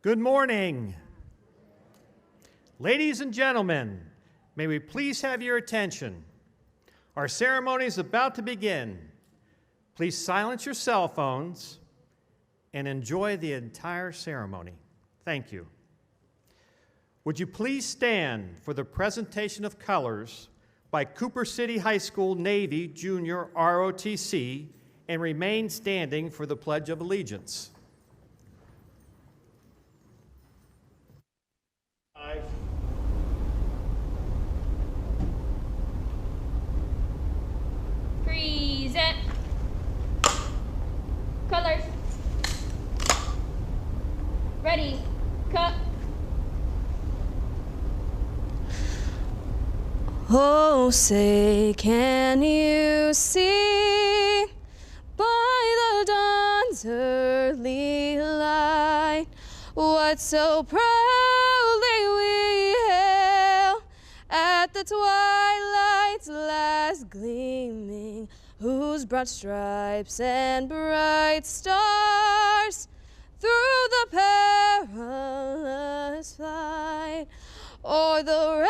Good morning. Ladies and gentlemen, may we please have your attention. Our ceremony is about to begin. Please silence your cell phones and enjoy the entire ceremony. Thank you. Would you please stand for the presentation of colors by Cooper City High School Navy Junior ROTC and remain standing for the Pledge of Allegiance. Present. Colors. Ready. Cut. Oh, say, can you see by the dawn's early light what so proudly we hail at the twilight's last gleaming, whose broad stripes and bright stars through the perilous fight o'er the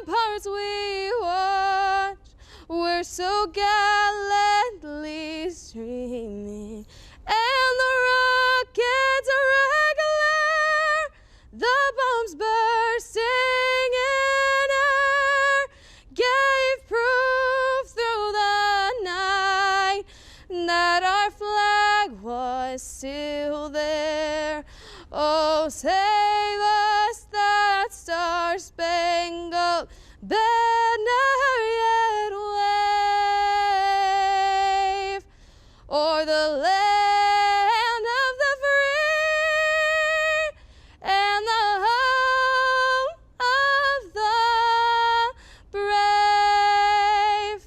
ramparts we watch, we're so gallantly streaming, and the rockets regular, the bombs bursting in air, gave proof through the night that our flag was still there. Oh, save us that star-spangled banner yet wave o'er the land of the free and the home of the brave.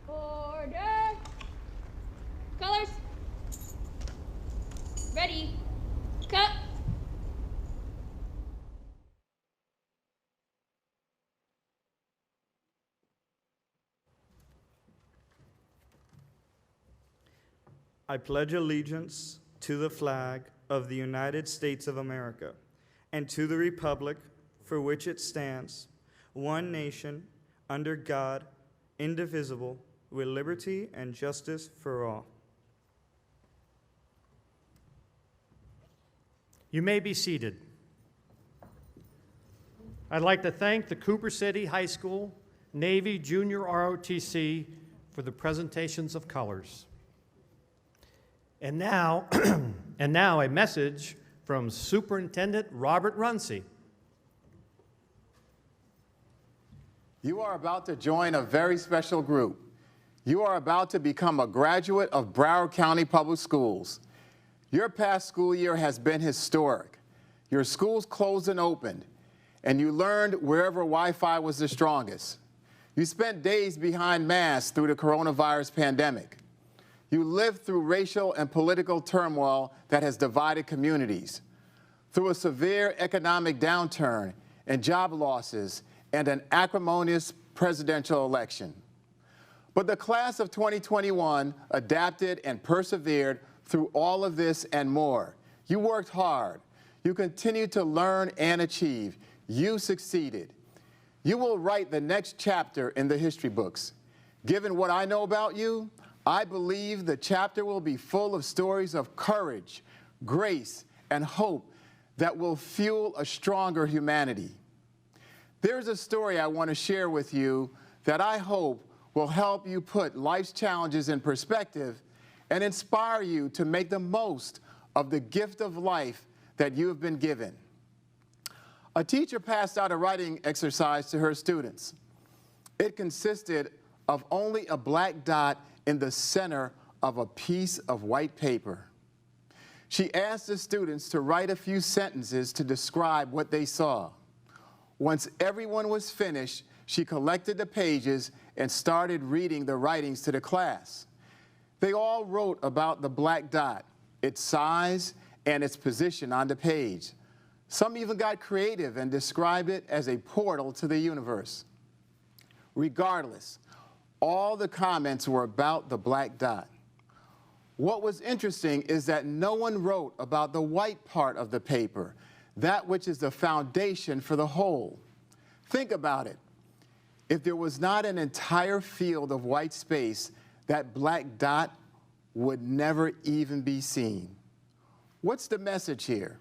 Order. Colors. Ready. Cut. I pledge allegiance to the flag of the United States of America and to the republic for which it stands, one nation, under God, indivisible, with liberty and justice for all. You may be seated. I'd like to thank the Cooper City High School Navy Junior ROTC for the presentations of colors. And now a message from Superintendent Robert Runcie. You are about to join a very special group. You are about to become a graduate of Broward County Public Schools. Your past school year has been historic. Your schools closed and opened, and you learned wherever Wi-Fi was the strongest. You spent days behind masks through the coronavirus pandemic. You lived through racial and political turmoil that has divided communities, through a severe economic downturn and job losses and an acrimonious presidential election. But the class of 2021 adapted and persevered through all of this and more. You worked hard. You continued to learn and achieve. You succeeded. You will write the next chapter in the history books. Given what I know about you, I believe the chapter will be full of stories of courage, grace, and hope that will fuel a stronger humanity. There's a story I want to share with you that I hope will help you put life's challenges in perspective and inspire you to make the most of the gift of life that you have been given. A teacher passed out a writing exercise to her students. It consisted of only a black dot in the center of a piece of white paper. She asked the students to write a few sentences to describe what they saw. Once everyone was finished, she collected the pages and started reading the writings to the class. They all wrote about the black dot, its size, and its position on the page. Some even got creative and described it as a portal to the universe. Regardless, all the comments were about the black dot. What was interesting is that no one wrote about the white part of the paper, that which is the foundation for the whole. Think about it. If there was not an entire field of white space, that black dot would never even be seen. What's the message here?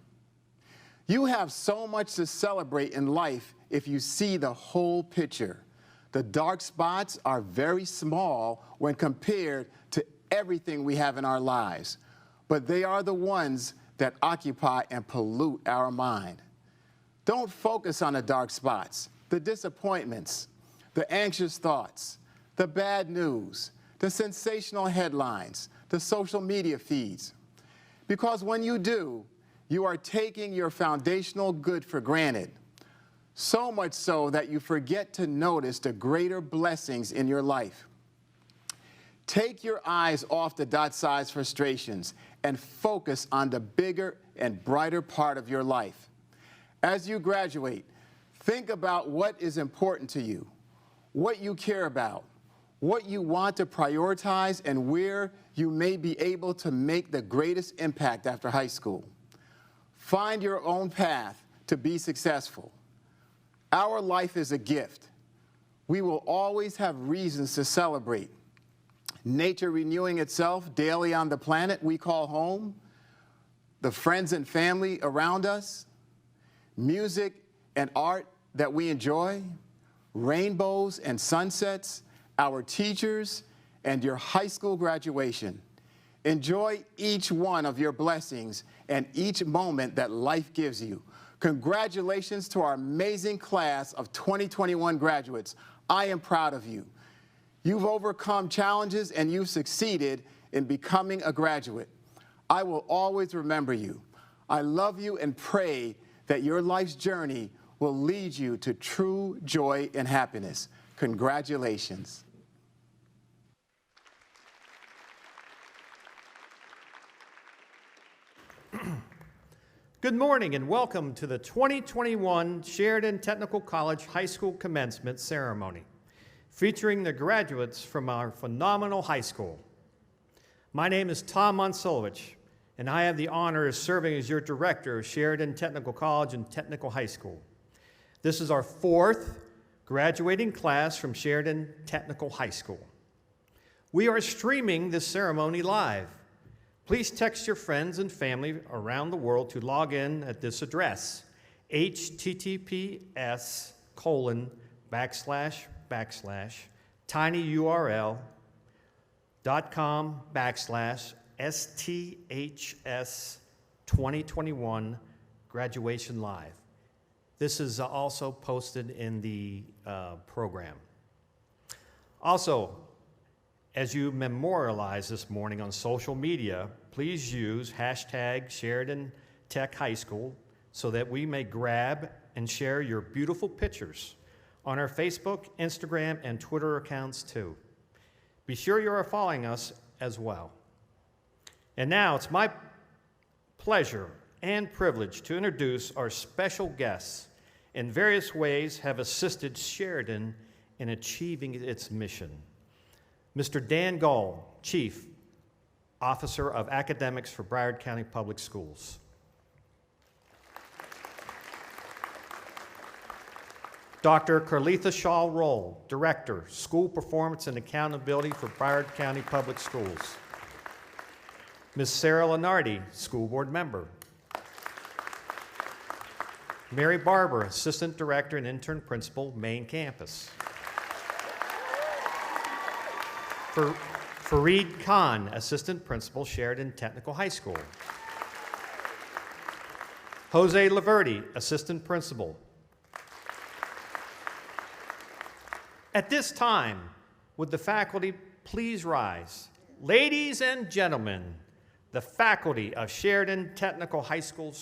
You have so much to celebrate in life if you see the whole picture. The dark spots are very small when compared to everything we have in our lives, but they are the ones that occupy and pollute our mind. Don't focus on the dark spots, the disappointments, the anxious thoughts, the bad news, the sensational headlines, the social media feeds. Because when you do, you are taking your foundational good for granted, so much so that you forget to notice the greater blessings in your life. Take your eyes off the dot-sized frustrations and focus on the bigger and brighter part of your life. As you graduate, think about what is important to you, what you care about, what you want to prioritize, and where you may be able to make the greatest impact after high school. Find your own path to be successful. Our life is a gift. We will always have reasons to celebrate. Nature renewing itself daily on the planet we call home, the friends and family around us, music and art that we enjoy, rainbows and sunsets, our teachers, and your high school graduation. Enjoy each one of your blessings and each moment that life gives you. Congratulations to our amazing class of 2021 graduates. I am proud of you. You've overcome challenges and you've succeeded in becoming a graduate. I will always remember you. I love you and pray that your life's journey will lead you to true joy and happiness. Congratulations. Good morning and welcome to the 2021 Sheridan Technical College High School Commencement Ceremony, featuring the graduates from our phenomenal high school. My name is Tom Monsolovich, and I have the honor of serving as your director of Sheridan Technical College and Technical High School. This is our fourth graduating class from Sheridan Technical High School. We are streaming this ceremony live. Please text your friends and family around the world to log in at this address, https://tinyurl.com/STHS2021 graduation live. This is also posted in the program. Also, as you memorialize this morning on social media, please use hashtag Sheridan Tech High School so that we may grab and share your beautiful pictures on our Facebook, Instagram, and Twitter accounts too. Be sure you are following us as well. And now it's my pleasure and privilege to introduce our special guests in various ways have assisted Sheridan in achieving its mission. Mr. Dan Gull, Chief Officer of Academics for Broward County Public Schools. Dr. Carletha Shaw Roll, Director, School Performance and Accountability for Broward County Public Schools. Ms. Sarah Lenardi, School Board Member. Mary Barber, Assistant Director and Intern Principal, Main Campus. Fareed Khan, Assistant Principal, Sheridan Technical High School. Jose Laverty, Assistant Principal. At this time, would the faculty please rise? Ladies and gentlemen, the faculty of Sheridan Technical High School.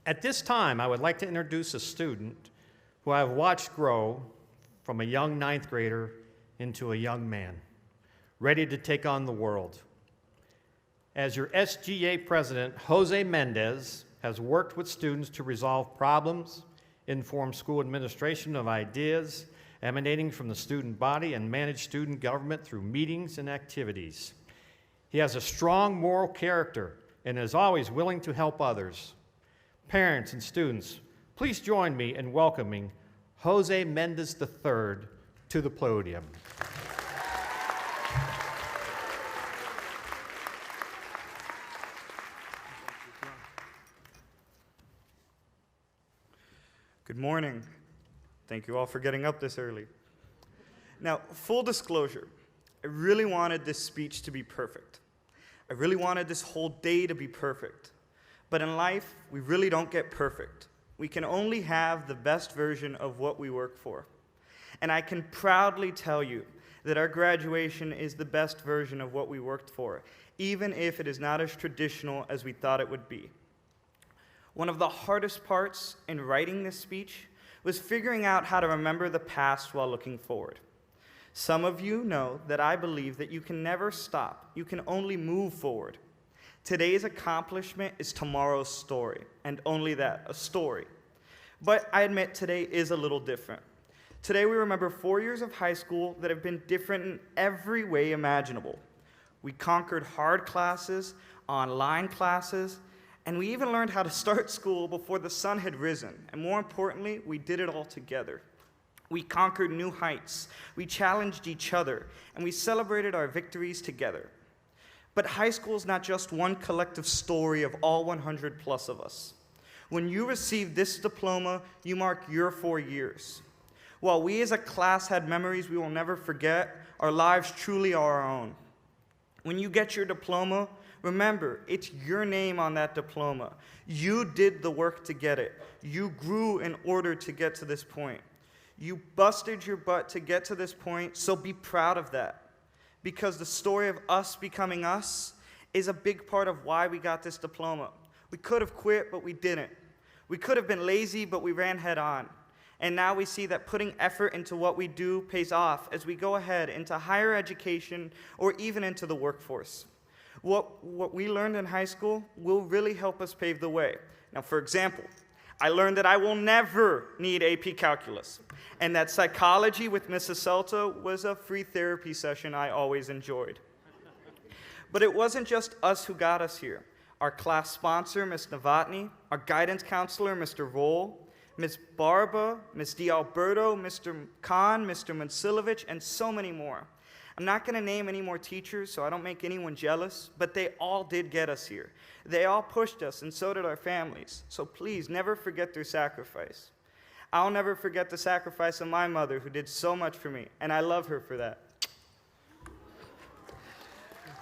At this time, I would like to introduce a student who I have watched grow from a young ninth grader into a young man, ready to take on the world. As your SGA president, Jose Mendez, has worked with students to resolve problems, inform school administration of ideas emanating from the student body, and manage student government through meetings and activities. He has a strong moral character and is always willing to help others. Parents and students, please join me in welcoming Jose Mendez III to the podium. Good morning. Thank you all for getting up this early. Now, full disclosure, I really wanted this speech to be perfect. I really wanted this whole day to be perfect. But in life, we really don't get perfect. We can only have the best version of what we work for. And I can proudly tell you that our graduation is the best version of what we worked for, even if it is not as traditional as we thought it would be. One of the hardest parts in writing this speech was figuring out how to remember the past while looking forward. Some of you know that I believe that you can never stop. You can only move forward. Today's accomplishment is tomorrow's story, and only that, a story. But I admit today is a little different. Today we remember 4 years of high school that have been different in every way imaginable. We conquered hard classes, online classes, and we even learned how to start school before the sun had risen. And more importantly, we did it all together. We conquered new heights, we challenged each other, and we celebrated our victories together. But high school is not just one collective story of all 100 plus of us. When you receive this diploma, you mark your 4 years. While we as a class had memories we will never forget, our lives truly are our own. When you get your diploma, remember, it's your name on that diploma. You did the work to get it. You grew in order to get to this point. You busted your butt to get to this point, so be proud of that. Because the story of us becoming us is a big part of why we got this diploma. We could have quit, but we didn't. We could have been lazy, but we ran head on. And now we see that putting effort into what we do pays off as we go ahead into higher education or even into the workforce. What we learned in high school will really help us pave the way. Now, for example, I learned that I will never need AP Calculus, and that psychology with Mrs. Celta was a free therapy session I always enjoyed. But it wasn't just us who got us here. Our class sponsor, Ms. Novotny, our guidance counselor, Mr. Roll, Ms. Barba, Ms. D'Alberto, Mr. Khan, Mr. Monsilovich, and so many more. I'm not going to name any more teachers so I don't make anyone jealous, but they all did get us here. They all pushed us, and so did our families. So please, never forget their sacrifice. I'll never forget the sacrifice of my mother, who did so much for me, and I love her for that.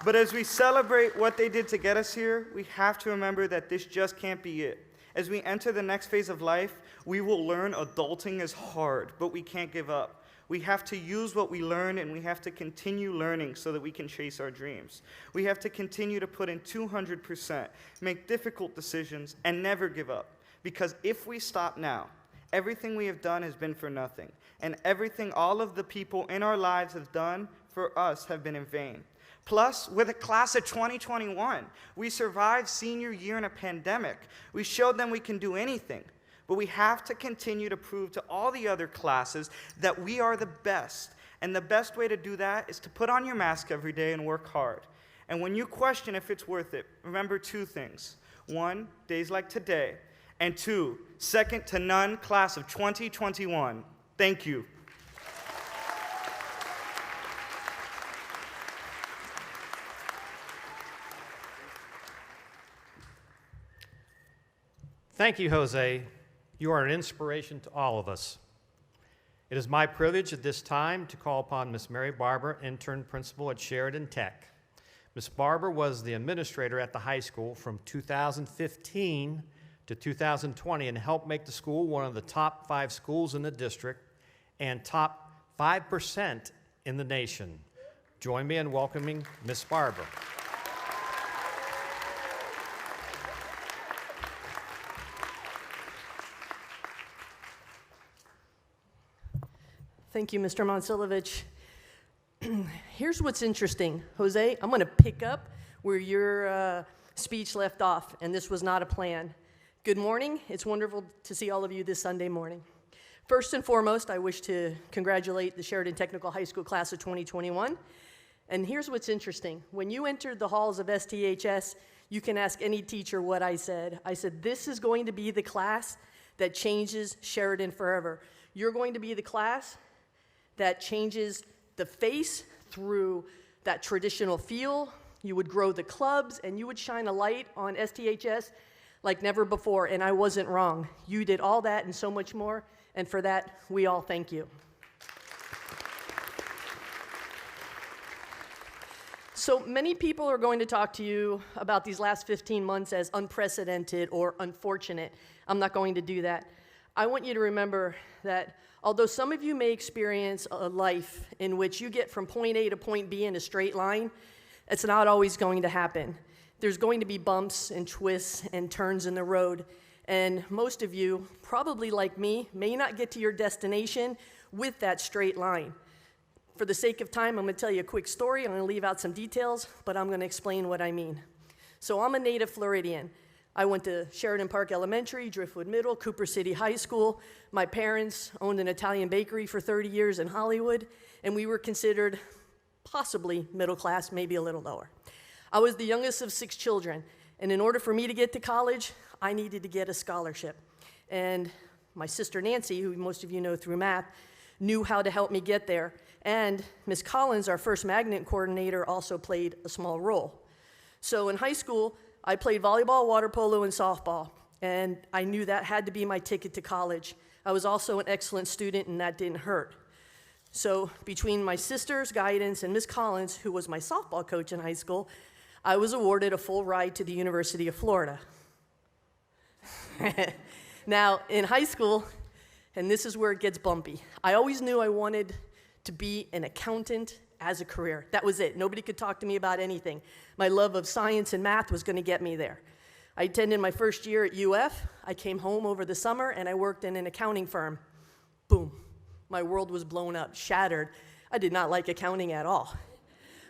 But as we celebrate what they did to get us here, we have to remember that this just can't be it. As we enter the next phase of life, we will learn adulting is hard, but we can't give up. We have to use what we learn, and we have to continue learning so that we can chase our dreams. We have to continue to put in 200%, make difficult decisions, and never give up. Because if we stop now, everything we have done has been for nothing, and everything all of the people in our lives have done for us have been in vain. Plus, with a class of 2021, we survived senior year in a pandemic. We showed them we can do anything. But we have to continue to prove to all the other classes that we are the best. And the best way to do that is to put on your mask every day and work hard. And when you question if it's worth it, remember 2 things. 1, days like today. And 2, second to none, class of 2021. Thank you. Thank you, Jose. You are an inspiration to all of us. It is my privilege at this time to call upon Ms. Mary Barber, intern principal at Sheridan Tech. Ms. Barber was the administrator at the high school from 2015 to 2020 and helped make the school one of the top 5 schools in the district and top 5% in the nation. Join me in welcoming Ms. Barber. Thank you, Mr. Monsilovich. Here's what's interesting. Jose, I'm going to pick up where your speech left off, and this was not a plan. Good morning. It's wonderful to see all of you this Sunday morning. First and foremost, I wish to congratulate the Sheridan Technical High School class of 2021. And here's what's interesting. When you entered the halls of STHS, you can ask any teacher what I said. I said, this is going to be the class that changes Sheridan forever. You're going to be the class that changes the face through that traditional feel. You would grow the clubs, and you would shine a light on STHS like never before, and I wasn't wrong. You did all that and so much more, and for that, we all thank you. So many people are going to talk to you about these last 15 months as unprecedented or unfortunate. I'm not going to do that. I want you to remember that although some of you may experience a life in which you get from point A to point B in a straight line, it's not always going to happen. There's going to be bumps and twists and turns in the road, and most of you, probably like me, may not get to your destination with that straight line. For the sake of time, I'm going to tell you a quick story. I'm going to leave out some details, but I'm going to explain what I mean. So I'm a native Floridian. I went to Sheridan Park Elementary, Driftwood Middle, Cooper City High School. My parents owned an Italian bakery for 30 years in Hollywood, and we were considered possibly middle class, maybe a little lower. I was the youngest of 6 children, and in order for me to get to college, I needed to get a scholarship. And my sister Nancy, who most of you know through math, knew how to help me get there. And Ms. Collins, our first magnet coordinator, also played a small role. So in high school, I played volleyball, water polo, and softball, and I knew that had to be my ticket to college. I was also an excellent student, and that didn't hurt. So between my sister's guidance and Ms. Collins, who was my softball coach in high school, I was awarded a full ride to the University of Florida. Now, in high school, and this is where it gets bumpy, I always knew I wanted to be an accountant as a career. That was it. Nobody could talk to me about anything. My love of science and math was going to get me there. I attended my first year at UF. I came home over the summer, and I worked in an accounting firm. Boom. My world was blown up, shattered. I did not like accounting at all.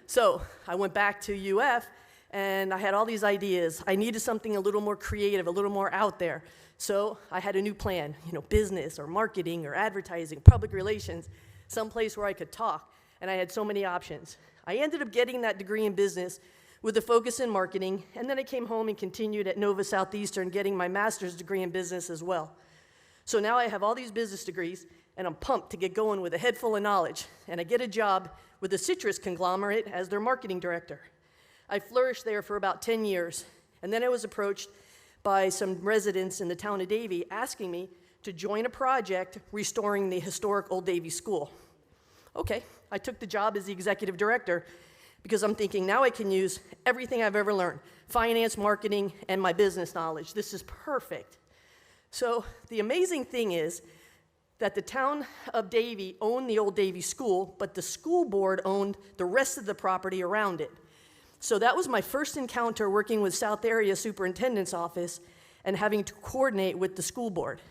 So I went back to UF, and I had all these ideas. I needed something a little more creative, a little more out there. So I had a new plan, business or marketing or advertising, public relations, someplace where I could talk, and I had so many options. I ended up getting that degree in business with a focus in marketing, and then I came home and continued at Nova Southeastern getting my master's degree in business as well. So now I have all these business degrees, and I'm pumped to get going with a head full of knowledge, and I get a job with a citrus conglomerate as their marketing director. I flourished there for about 10 years, and then I was approached by some residents in the town of Davie asking me to join a project restoring the historic Old Davie School. Okay, I took the job as the executive director because I'm thinking now I can use everything I've ever learned, finance, marketing, and my business knowledge. This is perfect. So the amazing thing is that the town of Davie owned the Old Davie School, but the school board owned the rest of the property around it. So that was my first encounter working with South Area Superintendent's Office and having to coordinate with the school board.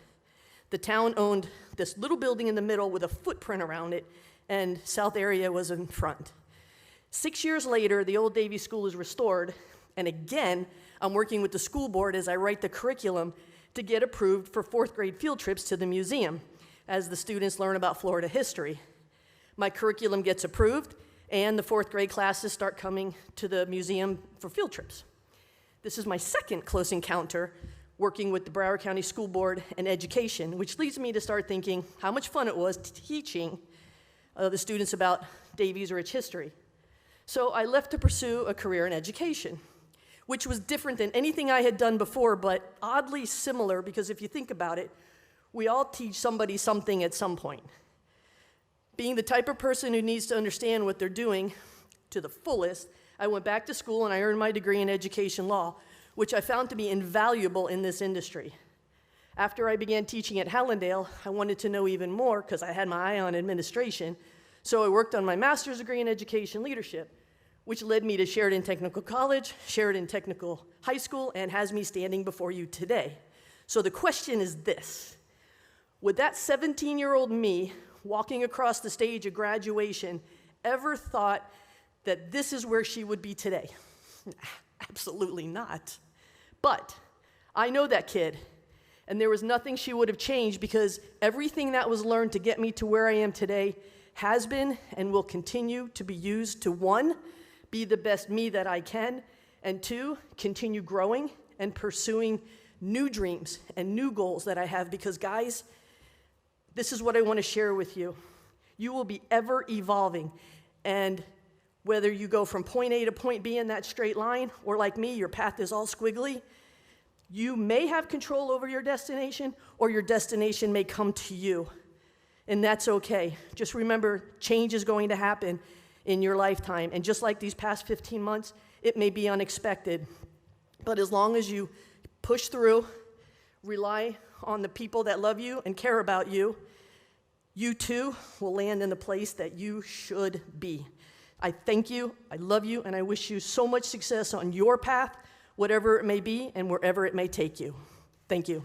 The town owned this little building in the middle with a footprint around it, and South Area was in front. 6 years later, the Old Davie School is restored, and again, I'm working with the school board as I write the curriculum to get approved for 4th grade field trips to the museum as the students learn about Florida history. My curriculum gets approved, and the 4th grade classes start coming to the museum for field trips. This is my second close encounter working with the Broward County School Board and Education, which leads me to start thinking how much fun it was teaching the students about Davie's rich history. So I left to pursue a career in education, which was different than anything I had done before, but oddly similar because if you think about it, we all teach somebody something at some point. Being the type of person who needs to understand what they're doing to the fullest, I went back to school and I earned my degree in education law, which I found to be invaluable in this industry. After I began teaching at Hallandale, I wanted to know even more because I had my eye on administration, so I worked on my master's degree in education leadership, which led me to Sheridan Technical College, Sheridan Technical High School, and has me standing before you today. So the question is this: would that 17-year-old me walking across the stage at graduation ever thought that this is where she would be today? Absolutely not. But I know that kid, And there was nothing she would have changed because everything that was learned to get me to where I am today has been and will continue to be used to, one, be the best me that I can, and two, continue growing and pursuing new dreams and new goals that I have. Because guys, this is what I want to share with you. You will be ever evolving. And whether you go from point A to point B in that straight line, or like me, your path is all squiggly, you may have control over your destination, or your destination may come to you. And that's okay. Just remember, change is going to happen in your lifetime. And just like these past 15 months, it may be unexpected. But as long as you push through, rely on the people that love you and care about you, you too will land in the place that you should be. I thank you, I love you, and I wish you so much success on your path, whatever it may be and wherever it may take you. Thank you.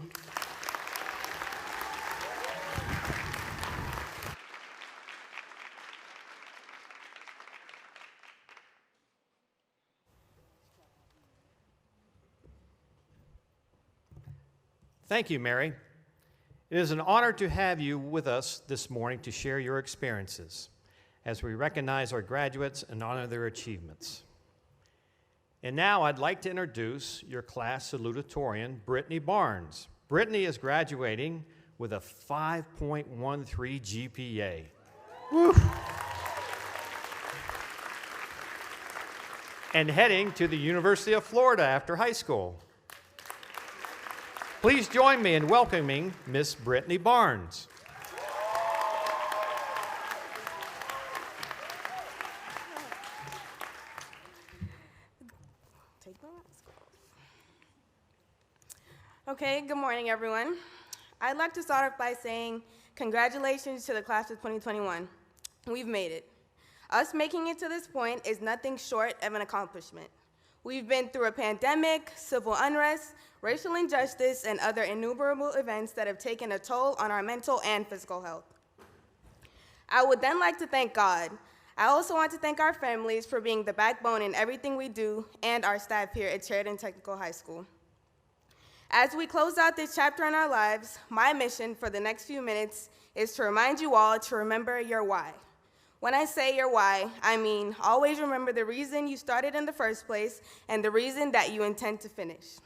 Thank you, Mary. It is an honor to have you with us this morning to share your experiences as we recognize our graduates and honor their achievements. And now I'd like to introduce your class salutatorian, Brittany Barnes. Brittany is graduating with a 5.13 GPA. Woo. And heading to the University of Florida after high school. Please join me in welcoming Miss Brittany Barnes. Okay, good morning, everyone. I'd like to start off by saying congratulations to the class of 2021. We've made it. Us making it to this point is nothing short of an accomplishment. We've been through a pandemic, civil unrest, racial injustice, and other innumerable events that have taken a toll on our mental and physical health. I would then like to thank God. I also want to thank our families for being the backbone in everything we do, and our staff here at Sheridan Technical High School. As we close out this chapter in our lives, my mission for the next few minutes is to remind you all to remember your why. When I say your why, I mean always remember the reason you started in the first place and the reason that you intend to finish.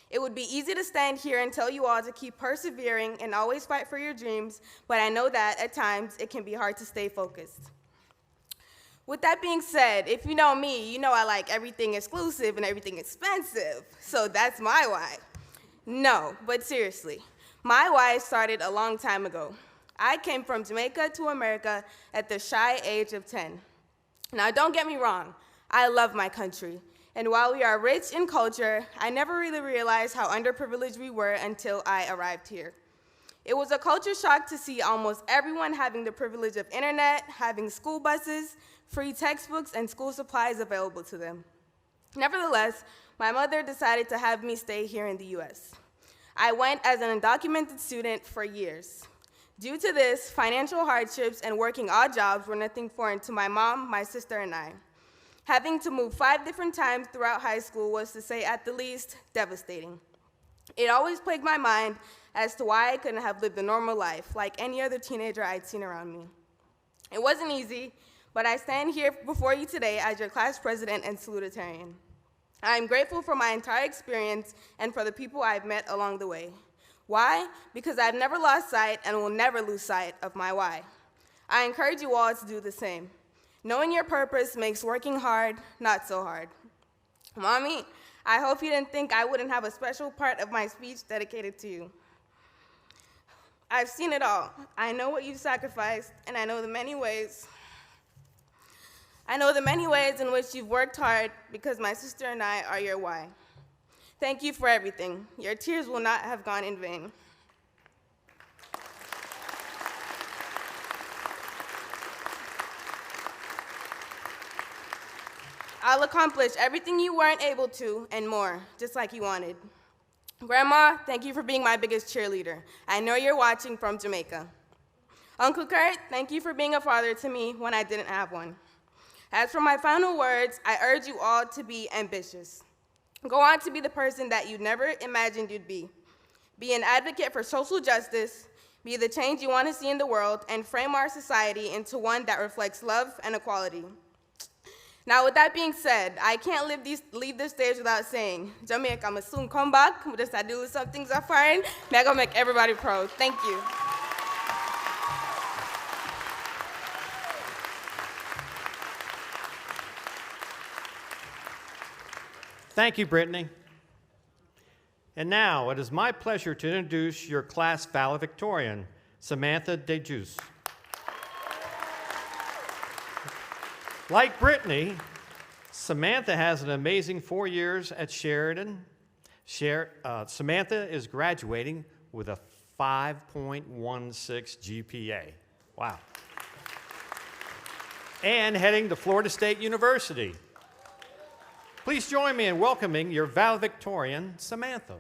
It would be easy to stand here and tell you all to keep persevering and always fight for your dreams, but I know that at times it can be hard to stay focused. With that being said, if you know me, you know I like everything exclusive and everything expensive, so that's my why. No, but seriously, my why started a long time ago. I came from Jamaica to America at the shy age of 10. Now, don't get me wrong, I love my country. And while we are rich in culture, I never really realized how underprivileged we were until I arrived here. It was a culture shock to see almost everyone having the privilege of internet, having school buses, free textbooks, and school supplies available to them. Nevertheless, my mother decided to have me stay here in the US. I went as an undocumented student for years. Due to this, financial hardships and working odd jobs were nothing foreign to my mom, my sister, and I. Having to move 5 different times throughout high school was, to say at the least, devastating. It always plagued my mind as to why I couldn't have lived a normal life like any other teenager I'd seen around me. It wasn't easy, but I stand here before you today as your class president and salutatorian. I am grateful for my entire experience and for the people I've met along the way. Why? Because I've never lost sight and will never lose sight of my why. I encourage you all to do the same. Knowing your purpose makes working hard not so hard. Mommy, I hope you didn't think I wouldn't have a special part of my speech dedicated to you. I've seen it all. I know what you've sacrificed, and I know the many ways in which you've worked hard, because my sister and I are your why. Thank you for everything. Your tears will not have gone in vain. I'll accomplish everything you weren't able to and more, just like you wanted. Grandma, thank you for being my biggest cheerleader. I know you're watching from Jamaica. Uncle Kurt, thank you for being a father to me when I didn't have one. As for my final words, I urge you all to be ambitious. Go on to be the person that you never imagined you'd be. be an advocate for social justice, be the change you want to see in the world, and frame our society into one that reflects love and equality. Now, with that being said, I can't leave this stage without saying, Jamaica, I'm soon come back. We just had to do some things are fine. I'm gonna make everybody proud. Thank you. Thank you, Brittany. And now it is my pleasure to introduce your class valedictorian, Samantha DeJuice. Like Brittany, Samantha has an amazing 4 years at Sheridan. Samantha is graduating with a 5.16 GPA. Wow. And heading to Florida State University. Please join me in welcoming your valedictorian, Samantha.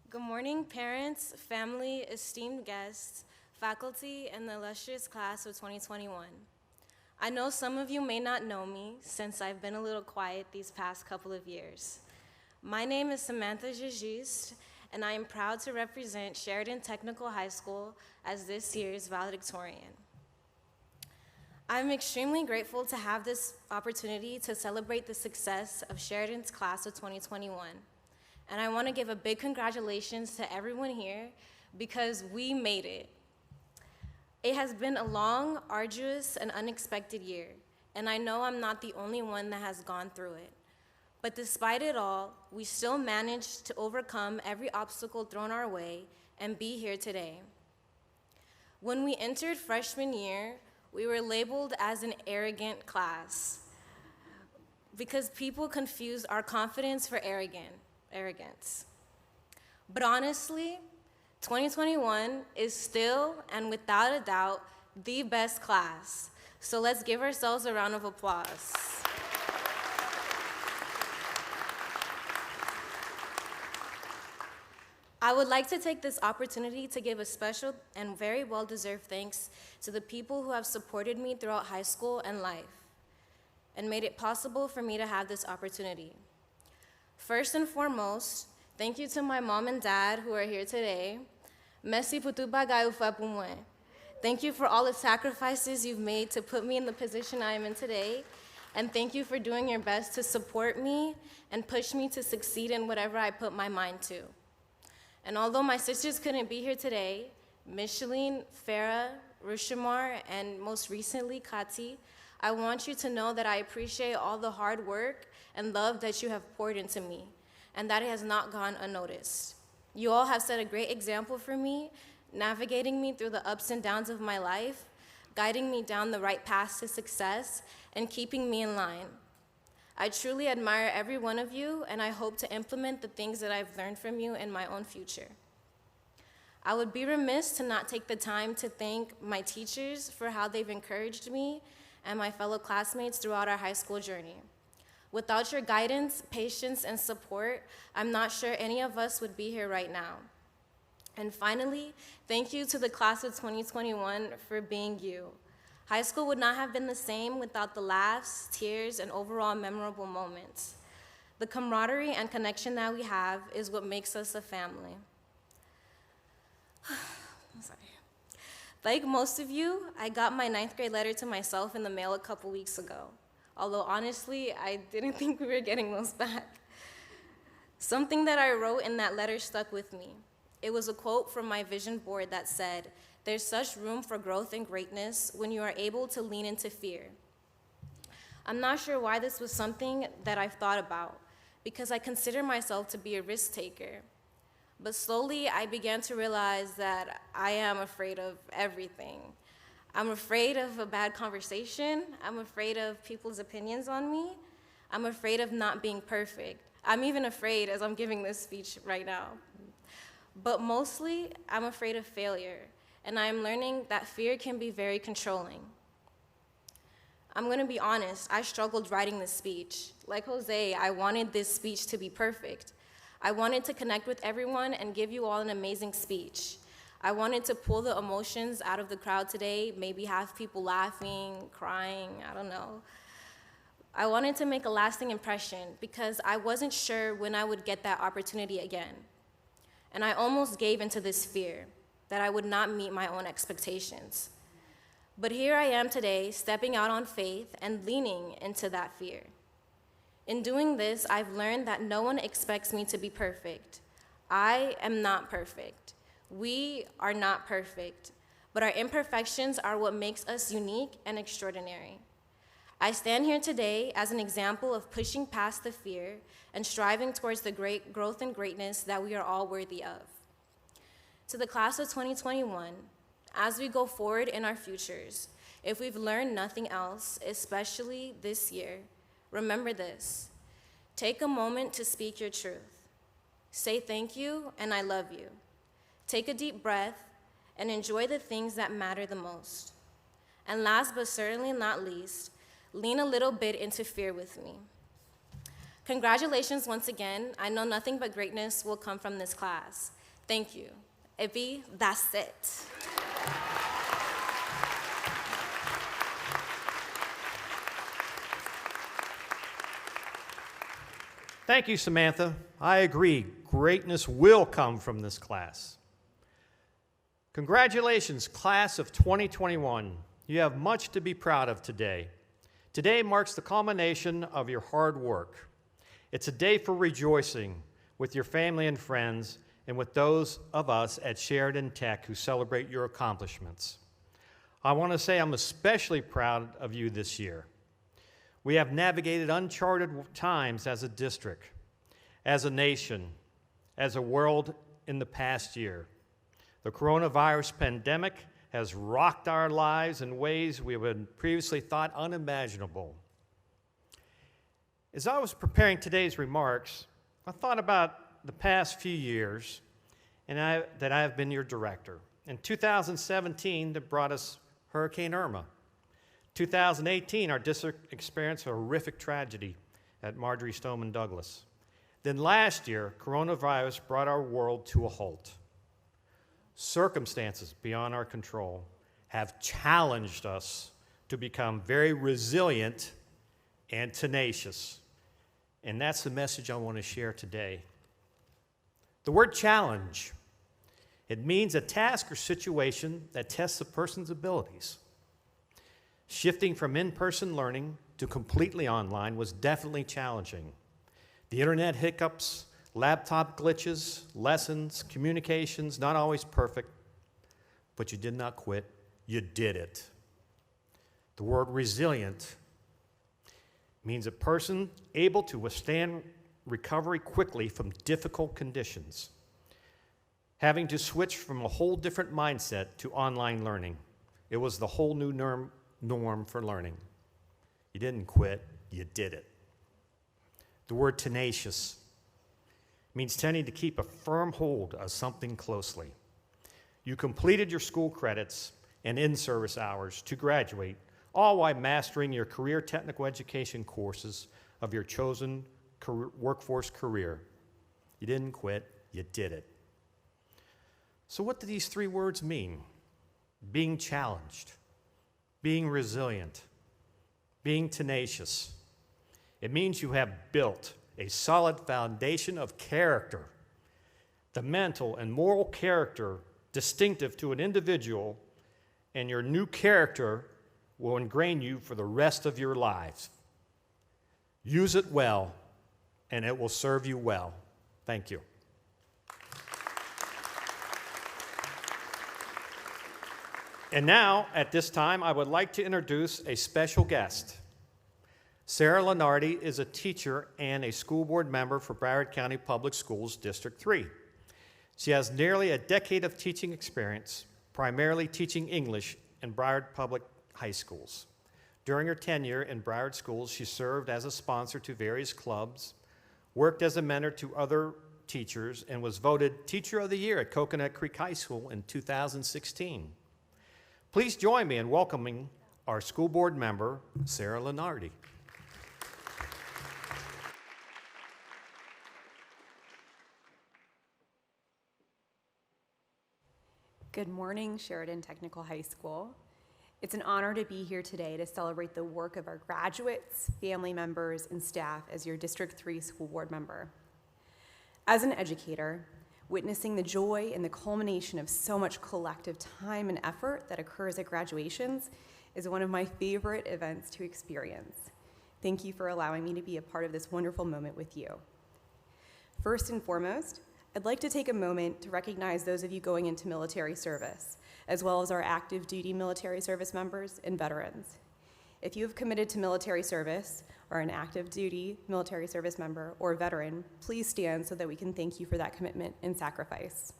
Good morning, parents, family, esteemed guests, faculty, and the illustrious class of 2021. I know some of you may not know me since I've been a little quiet these past couple of years. My name is Samantha DeJuice, and I am proud to represent Sheridan Technical High School as this year's valedictorian. I'm extremely grateful to have this opportunity to celebrate the success of Sheridan's class of 2021. And I want to give a big congratulations to everyone here because we made it. It has been a long, arduous, and unexpected year, and I know I'm not the only one that has gone through it. But despite it all, we still managed to overcome every obstacle thrown our way and be here today. When we entered freshman year, we were labeled as an arrogant class because people confused our confidence for arrogance. But honestly, 2021 is still and without a doubt the best class. So let's give ourselves a round of applause. I would like to take this opportunity to give a special and very well-deserved thanks to the people who have supported me throughout high school and life and made it possible for me to have this opportunity. First and foremost, thank you to my mom and dad who are here today. Merci pour tout bagay ou fait pour moi. Thank you for all the sacrifices you've made to put me in the position I am in today. And thank you for doing your best to support me and push me to succeed in whatever I put my mind to. And although my sisters couldn't be here today, Micheline, Farah, Rushamar, and most recently, Kati, I want you to know that I appreciate all the hard work and love that you have poured into me, and that it has not gone unnoticed. You all have set a great example for me, navigating me through the ups and downs of my life, guiding me down the right path to success, and keeping me in line. I truly admire every one of you, and I hope to implement the things that I've learned from you in my own future. I would be remiss to not take the time to thank my teachers for how they've encouraged me and my fellow classmates throughout our high school journey. Without your guidance, patience, and support, I'm not sure any of us would be here right now. And finally, thank you to the class of 2021 for being you. High school would not have been the same without the laughs, tears, and overall memorable moments. The camaraderie and connection that we have is what makes us a family. I'm sorry. Like most of you, I got my 9th grade letter to myself in the mail a couple weeks ago. Although honestly, I didn't think we were getting those back. Something that I wrote in that letter stuck with me. It was a quote from my vision board that said, "There's such room for growth and greatness when you are able to lean into fear." I'm not sure why this was something that I've thought about, because I consider myself to be a risk taker. But slowly, I began to realize that I am afraid of everything. I'm afraid of a bad conversation. I'm afraid of people's opinions on me. I'm afraid of not being perfect. I'm even afraid as I'm giving this speech right now. But mostly, I'm afraid of failure, and I'm learning that fear can be very controlling. I'm gonna be honest, I struggled writing this speech. Like Jose, I wanted this speech to be perfect. I wanted to connect with everyone and give you all an amazing speech. I wanted to pull the emotions out of the crowd today, maybe have people laughing, crying, I don't know. I wanted to make a lasting impression because I wasn't sure when I would get that opportunity again. And I almost gave into this fear that I would not meet my own expectations. But here I am today, stepping out on faith and leaning into that fear. In doing this, I've learned that no one expects me to be perfect. I am not perfect. We are not perfect, but our imperfections are what makes us unique and extraordinary. I stand here today as an example of pushing past the fear and striving towards the great growth and greatness that we are all worthy of. To the class of 2021, as we go forward in our futures, if we've learned nothing else, especially this year, remember this. Take a moment to speak your truth. Say thank you and I love you. Take a deep breath and enjoy the things that matter the most. And last but certainly not least, lean a little bit into fear with me. Congratulations once again. I know nothing but greatness will come from this class. Thank you. Ebi, that's it. Thank you, Samantha. I agree. Greatness will come from this class. Congratulations, class of 2021. You have much to be proud of today. Today marks the culmination of your hard work. It's a day for rejoicing with your family and friends and with those of us at Sheridan Tech who celebrate your accomplishments. I want to say I'm especially proud of you this year. We have navigated uncharted times as a district, as a nation, as a world in the past year. The coronavirus pandemic has rocked our lives in ways we had previously thought unimaginable. As I was preparing today's remarks, I thought about the past few years and that I have been your director. In 2017, that brought us Hurricane Irma. 2018, our district experienced a horrific tragedy at Marjory Stoneman Douglas. Then last year, coronavirus brought our world to a halt. Circumstances beyond our control have challenged us to become very resilient and tenacious. And that's the message I want to share today. The word challenge, it means a task or situation that tests a person's abilities. Shifting from in-person learning to completely online was definitely challenging. The internet hiccups, laptop glitches, lessons, communications, not always perfect, but you did not quit, you did it. The word resilient means a person able to withstand recovery quickly from difficult conditions, having to switch from a whole different mindset to online learning. It was the whole new norm for learning. You didn't quit, you did it. The word tenacious means tending to keep a firm hold of something closely. You completed your school credits and in-service hours to graduate, all while mastering your career technical education courses of your chosen workforce career. You didn't quit, you did it. So what do these three words mean? Being challenged, being resilient, being tenacious. It means you have built a solid foundation of character, the mental and moral character distinctive to an individual, and your new character will ingrain you for the rest of your lives. Use it well, and it will serve you well. Thank you. And now, at this time, I would like to introduce a special guest. Sarah Lenardi is a teacher and a school board member for Broward County Public Schools District 3. She has nearly a decade of teaching experience, primarily teaching English in Broward Public High Schools. During her tenure in Broward schools, she served as a sponsor to various clubs, worked as a mentor to other teachers, and was voted Teacher of the Year at Coconut Creek High School in 2016. Please join me in welcoming our school board member, Sarah Lenardi. Good morning, Sheridan Technical High School. It's an honor to be here today to celebrate the work of our graduates, family members, and staff as your District 3 school board member. As an educator, witnessing the joy and the culmination of so much collective time and effort that occurs at graduations is one of my favorite events to experience. Thank you for allowing me to be a part of this wonderful moment with you. First and foremost, I'd like to take a moment to recognize those of you going into military service, as well as our active duty military service members and veterans. If you have committed to military service, or an active duty military service member or veteran, please stand so that we can thank you for that commitment and sacrifice.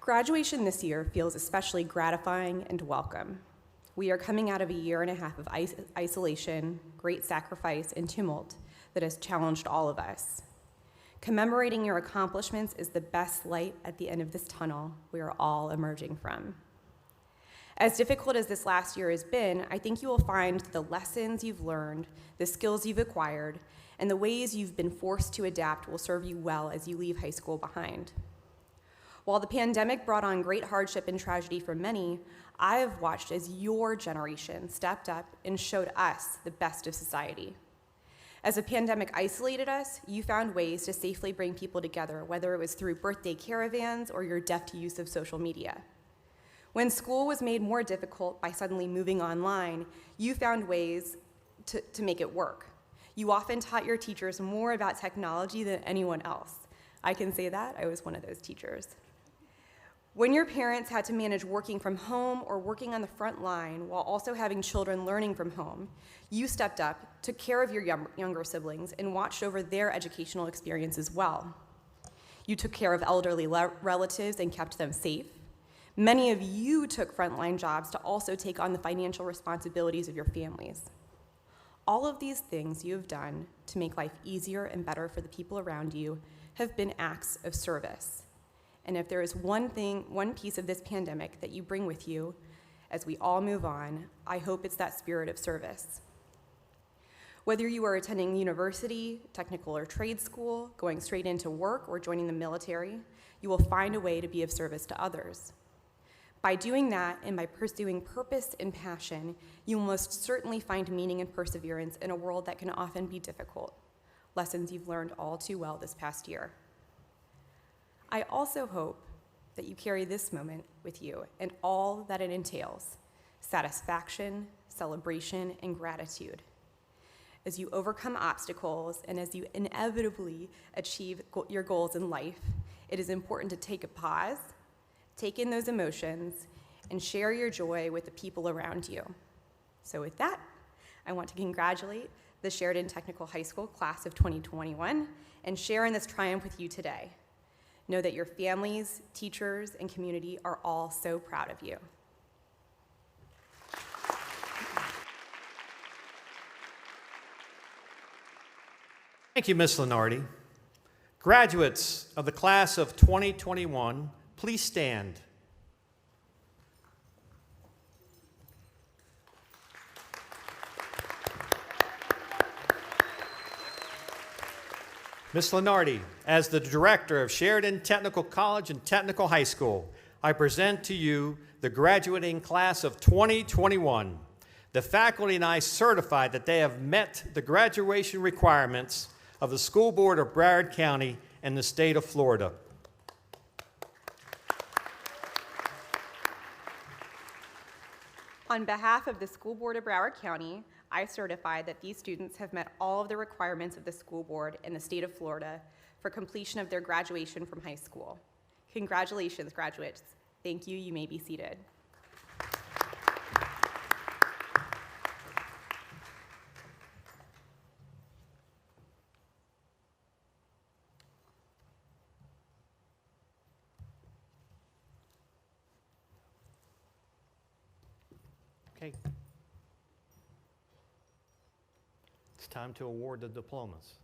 Graduation this year feels especially gratifying and welcome. We are coming out of a year and a half of isolation, great sacrifice, and tumult that has challenged all of us. Commemorating your accomplishments is the best light at the end of this tunnel we are all emerging from. As difficult as this last year has been, I think you will find the lessons you've learned, the skills you've acquired, and the ways you've been forced to adapt will serve you well as you leave high school behind. While the pandemic brought on great hardship and tragedy for many, I have watched as your generation stepped up and showed us the best of society. As the pandemic isolated us, you found ways to safely bring people together, whether it was through birthday caravans or your deft use of social media. When school was made more difficult by suddenly moving online, you found ways to make it work. You often taught your teachers more about technology than anyone else. I can say that, I was one of those teachers. When your parents had to manage working from home or working on the front line while also having children learning from home, you stepped up, took care of your younger siblings, and watched over their educational experience as well. You took care of elderly relatives and kept them safe. Many of you took frontline jobs to also take on the financial responsibilities of your families. All of these things you have done to make life easier and better for the people around you have been acts of service. And if there is one piece of this pandemic that you bring with you as we all move on, I hope it's that spirit of service. Whether you are attending university, technical or trade school, going straight into work, or joining the military, you will find a way to be of service to others. By doing that and by pursuing purpose and passion, you will most certainly find meaning and perseverance in a world that can often be difficult, lessons you've learned all too well this past year. I also hope that you carry this moment with you and all that it entails: satisfaction, celebration, and gratitude. As you overcome obstacles and as you inevitably achieve your goals in life, it is important to take a pause, take in those emotions, and share your joy with the people around you. So with that, I want to congratulate the Sheridan Technical High School class of 2021 and share in this triumph with you today. Know that your families, teachers, and community are all so proud of you. Thank you, Ms. Lenardi. Graduates of the class of 2021, please stand. Ms. Lenardi, as the director of Sheridan Technical College and Technical High School, I present to you the graduating class of 2021. The faculty and I certify that they have met the graduation requirements of the School Board of Broward County and the state of Florida. On behalf of the School Board of Broward County, I certify that these students have met all of the requirements of the school board in the state of Florida for completion of their graduation from high school. Congratulations, graduates. Thank you. You may be seated. Okay. It's time to award the diplomas.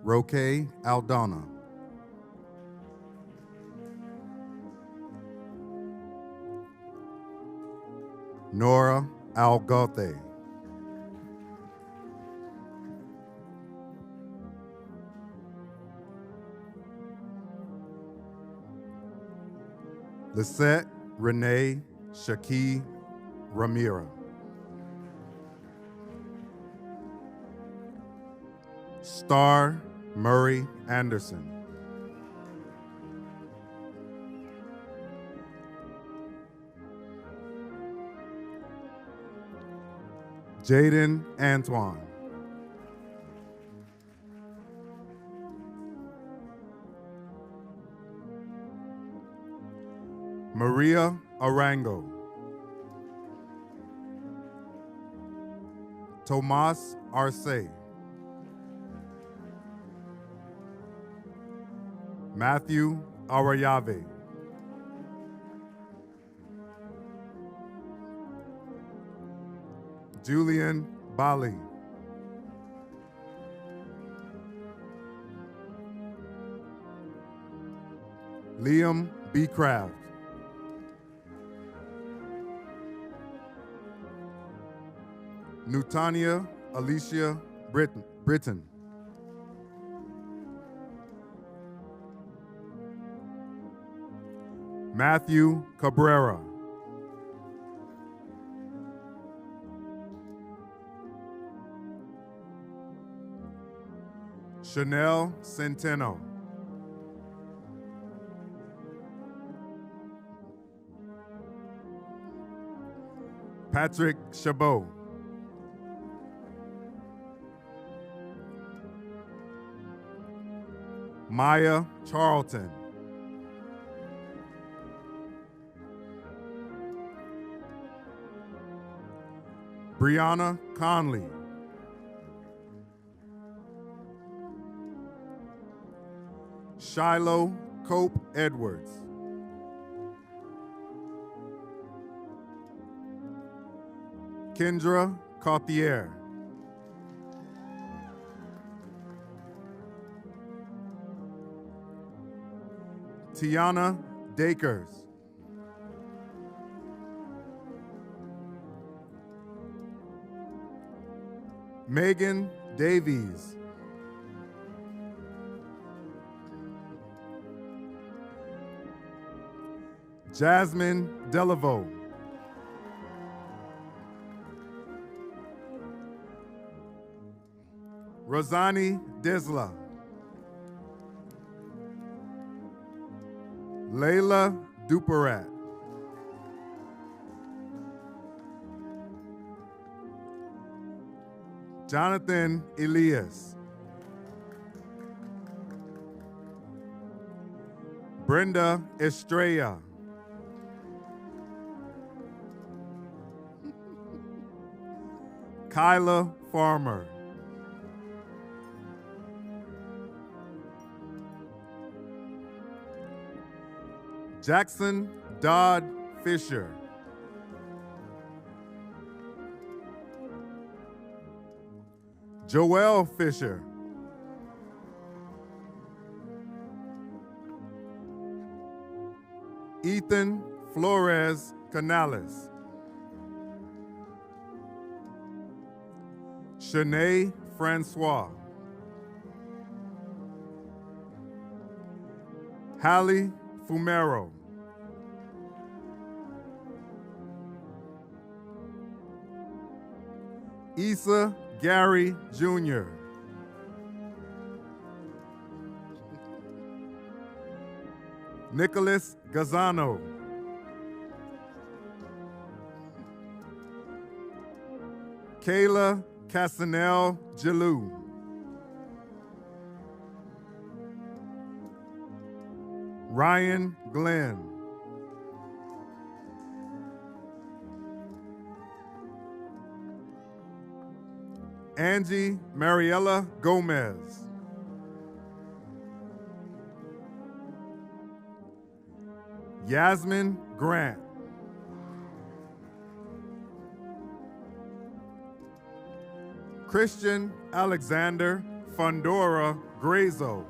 Roque Aldana. Nora Algothe. Lisette Renee Shaki Ramira. Star Murray Anderson. Jaden Antoine. Maria Arango. Tomas Arce. Matthew Arayave. Julian Bali. Liam B. Craft. Nutania Alicia Britton. Matthew Cabrera. Chanel Centeno. Patrick Chabot. Maya Charlton. Brianna Conley. Shiloh Cope Edwards. Kendra Cartier. Tiana Dakers. Megan Davies. Jasmine Delaveau. Rosani Desla. Layla Duperat. Jonathan Elias. Brenda Estrella. Kyla Farmer. Jackson Dodd Fisher. Joelle Fisher. Ethan Flores Canales. Shanae Francois. Hallie Fumero. Issa Gary Jr. Nicholas Gazzano. Kayla Casanel Jalou. Ryan Glenn. Angie Mariella Gomez. Yasmin Grant. Christian Alexander Fundora Grazo.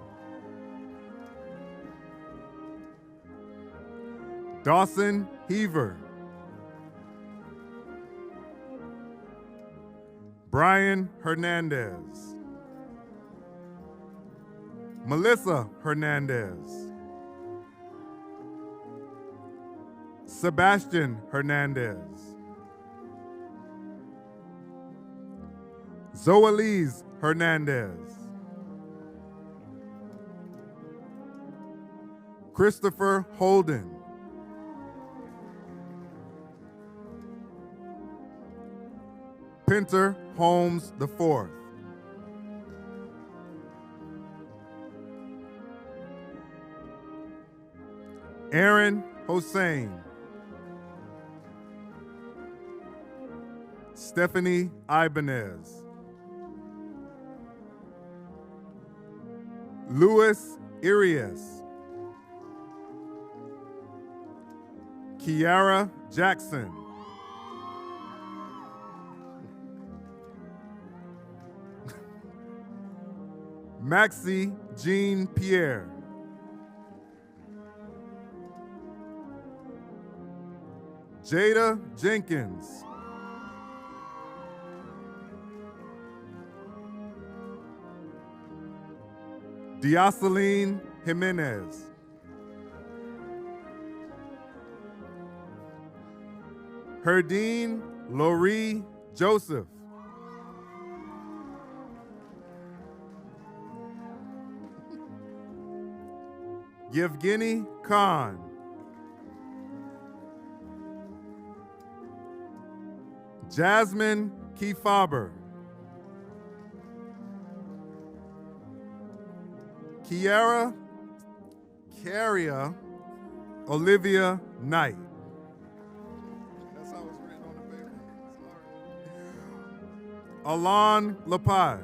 Dawson Heaver. Brian Hernandez. Melissa Hernandez. Sebastian Hernandez. Zoalise Hernandez. Christopher Holden. Pinter Holmes IV. Aaron Hossein. Stephanie Ibanez. Louis Irias. Kiara Jackson. Maxie Jean Pierre. Jada Jenkins. Dioceline Jimenez. Herdine Laurie Joseph. Yevgeny Khan. Jasmine Kiefaber. Carria Olivia Knight. That's how it's written on the paper. Sorry. Alon Lapai.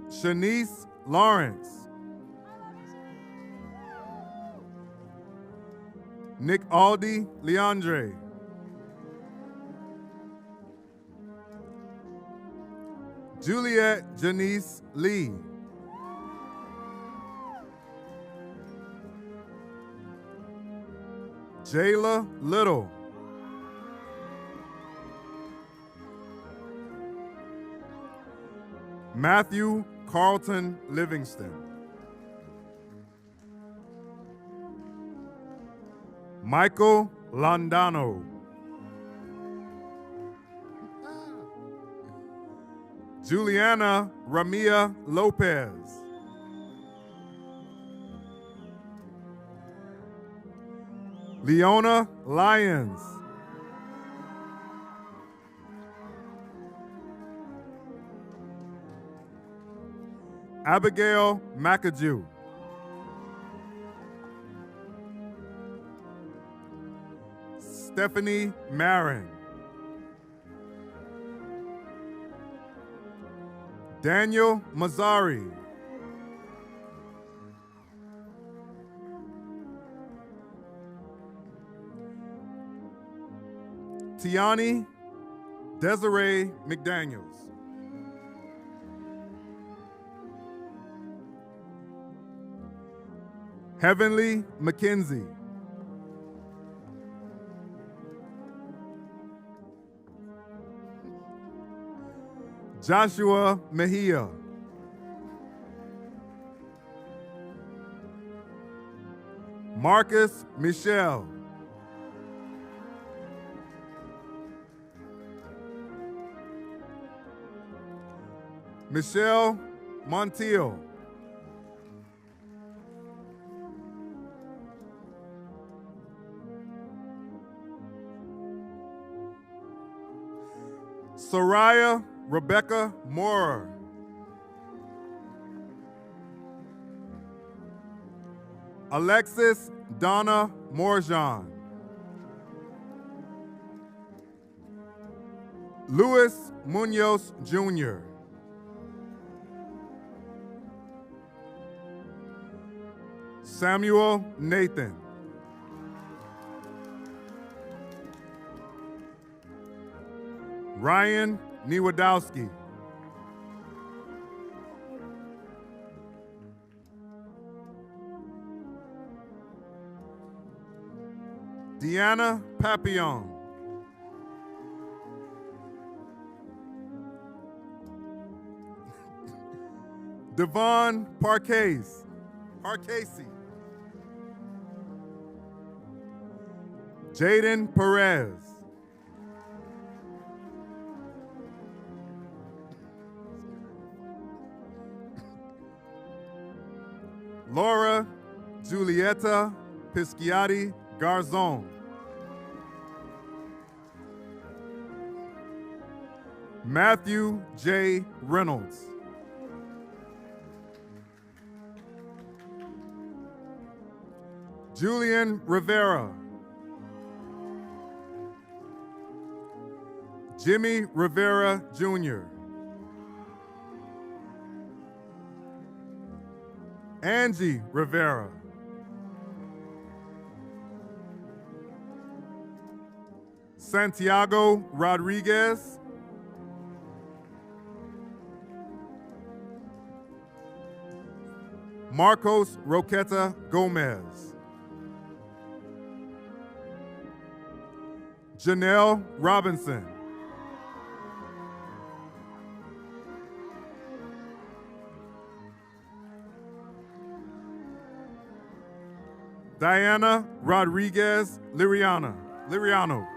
Shanice Lawrence. Nick Aldi Leandre. Juliet Janice Lee. Jayla Little. Matthew Carlton Livingston. Michael Landano. Juliana Ramia Lopez. Leona Lyons. Abigail McAdoo. Stephanie Marin. Daniel Mazzari. Tiani Desiree McDaniels. Heavenly McKenzie. Joshua Mejia. Marcus Michelle. Michelle Montiel. Soraya Rebecca Moorer. Alexis Donna Morjan. Luis Munoz Jr. Samuel Nathan. Ryan Niewadowski. Deanna Papillon. Devon Parcase. Jaden Perez. Laura Julieta Pisciati Garzon. Matthew J. Reynolds. Julian Rivera. Jimmy Rivera Jr. Angie Rivera. Santiago Rodriguez. Marcos Roqueta Gomez. Janelle Robinson. Diana Rodriguez Liriano.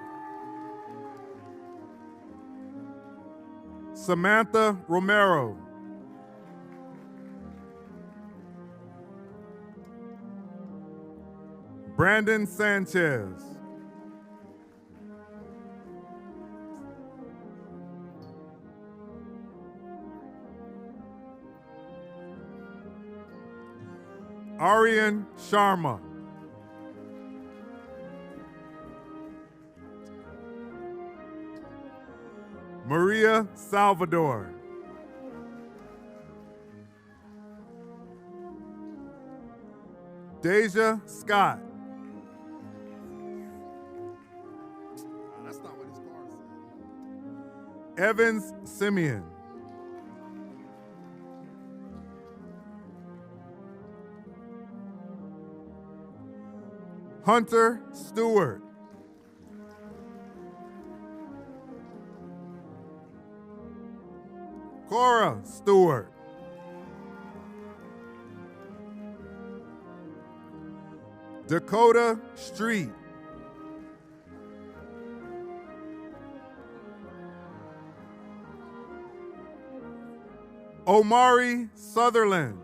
Samantha Romero. Brandon Sanchez. Arian Sharma. Maria Salvador. Deja Scott. That's not what his car said. Evans Simeon. Hunter Stewart. Cora Stewart. Dakota Street. Omari Sutherland.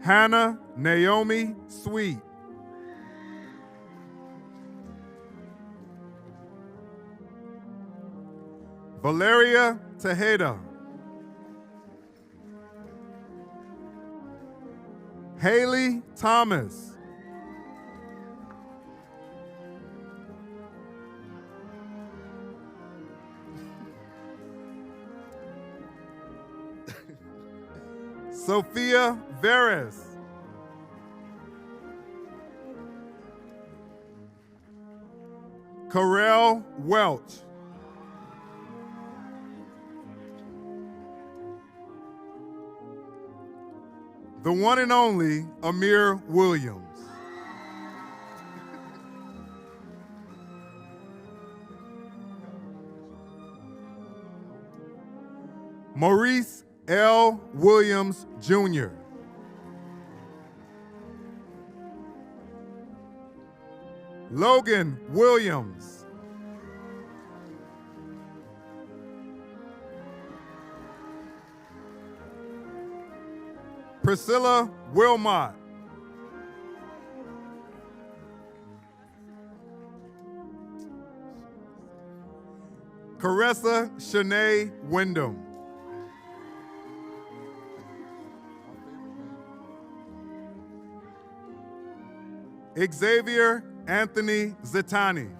Hannah Naomi Sweet. Valeria Tejeda. Haley Thomas. Sophia Veres. Karel Welch. The one and only Amir Williams. Maurice L. Williams, Jr. Logan Williams. Priscilla Wilmot. Caressa Shanae Wyndham. Xavier Anthony Zitani.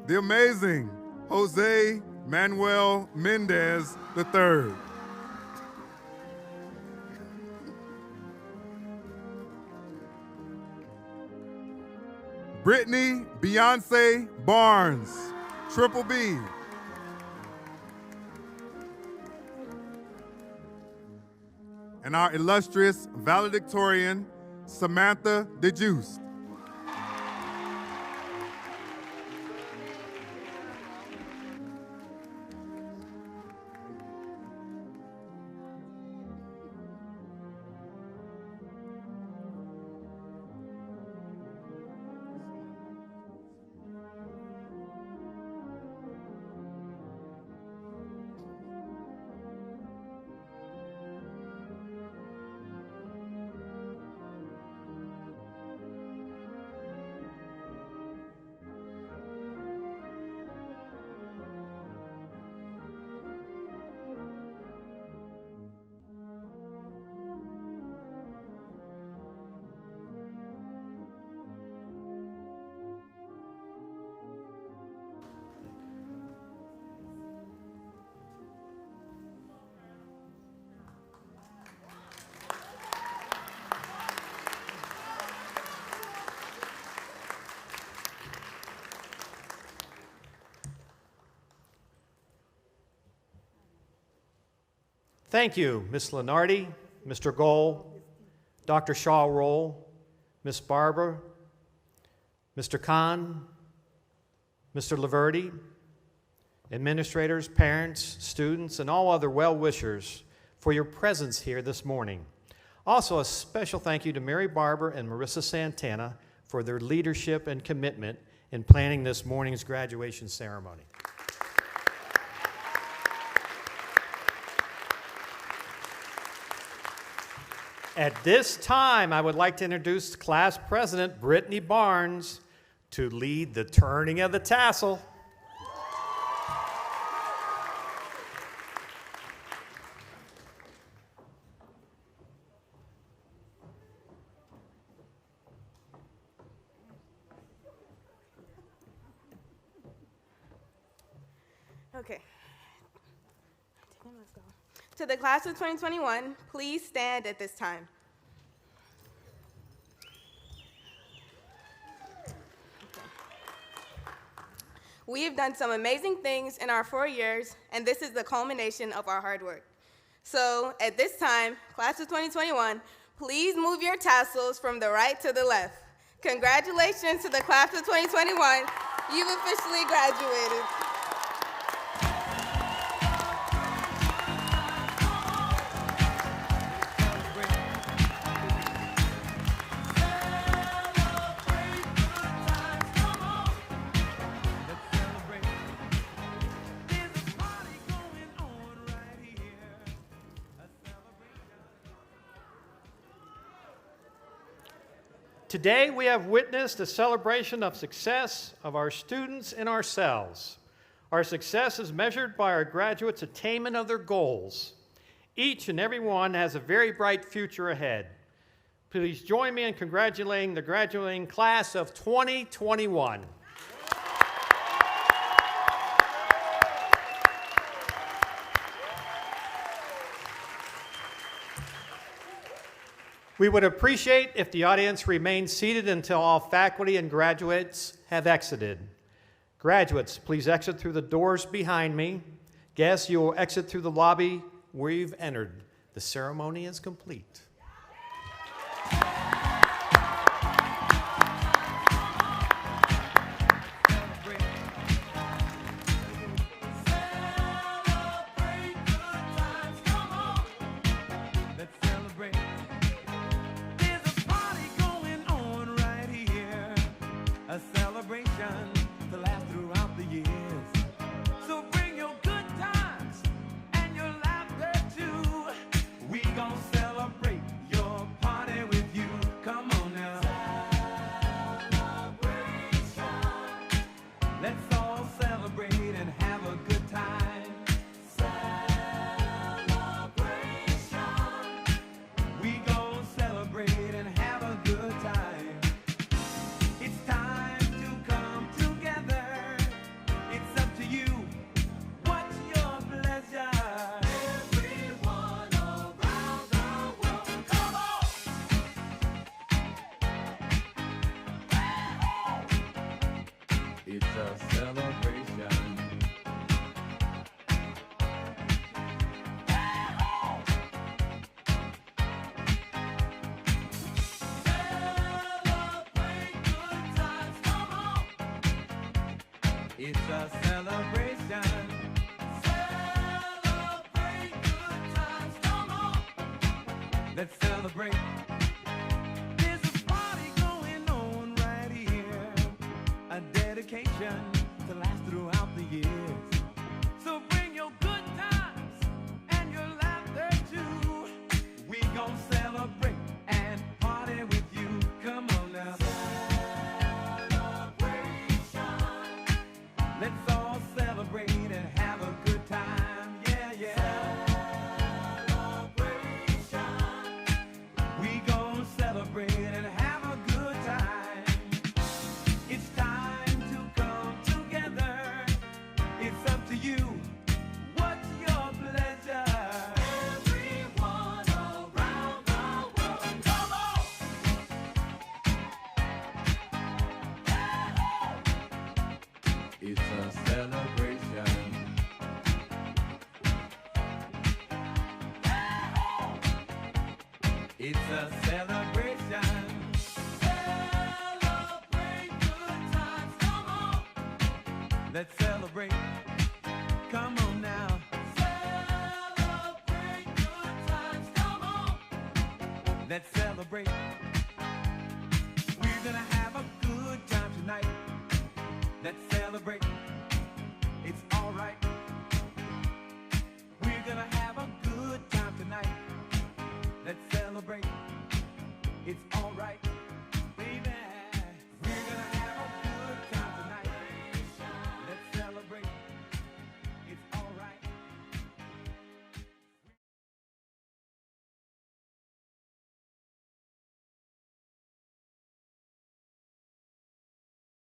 The amazing Jose Manuel Mendez III. Brittany Beyonce Barnes, Triple B. And our illustrious valedictorian, Samantha DeJuice. Thank you, Ms. Lenardi, Mr. Gold, Dr. Shaw Roll, Ms. Barber, Mr. Khan, Mr. Laverty, administrators, parents, students, and all other well-wishers for your presence here this morning. Also, a special thank you to Mary Barber and Marissa Santana for their leadership and commitment in planning this morning's graduation ceremony. At this time, I would like to introduce Class President Brittany Barnes to lead the turning of the tassel. Okay. Let's go. To the class of 2021, please stand at this time. We have done some amazing things in our 4 years, and this is the culmination of our hard work. So at this time, class of 2021, please move your tassels from the right to the left. Congratulations to the class of 2021. You've officially graduated. Today, we have witnessed a celebration of success of our students and ourselves. Our success is measured by our graduates' attainment of their goals. Each and every one has a very bright future ahead. Please join me in congratulating the graduating class of 2021. We would appreciate if the audience remained seated until all faculty and graduates have exited. Graduates, please exit through the doors behind me. Guests, you will exit through the lobby where you've entered. The ceremony is complete. Celebrate. It's a celebration. Celebrate good times, come on. Let's celebrate. There's a party going on right here. A dedication to last throughout the years. So bring your good times and your laughter too. We gon' celebrate and party with you. Come on now. Let's all celebrate and have a good time, yeah, yeah. Celebration. We gon' celebrate and have a good time. It's time to come together. It's up to you. What's your pleasure? Everyone around the world, come on! It's a celebration. It's a celebration. Celebrate good times, come on. Let's celebrate. Come on now. Celebrate good times, come on. Let's celebrate. We're gonna have a good time tonight. Let's celebrate. It's alright. We're gonna have a good time tonight. Let's celebrate. It's alright.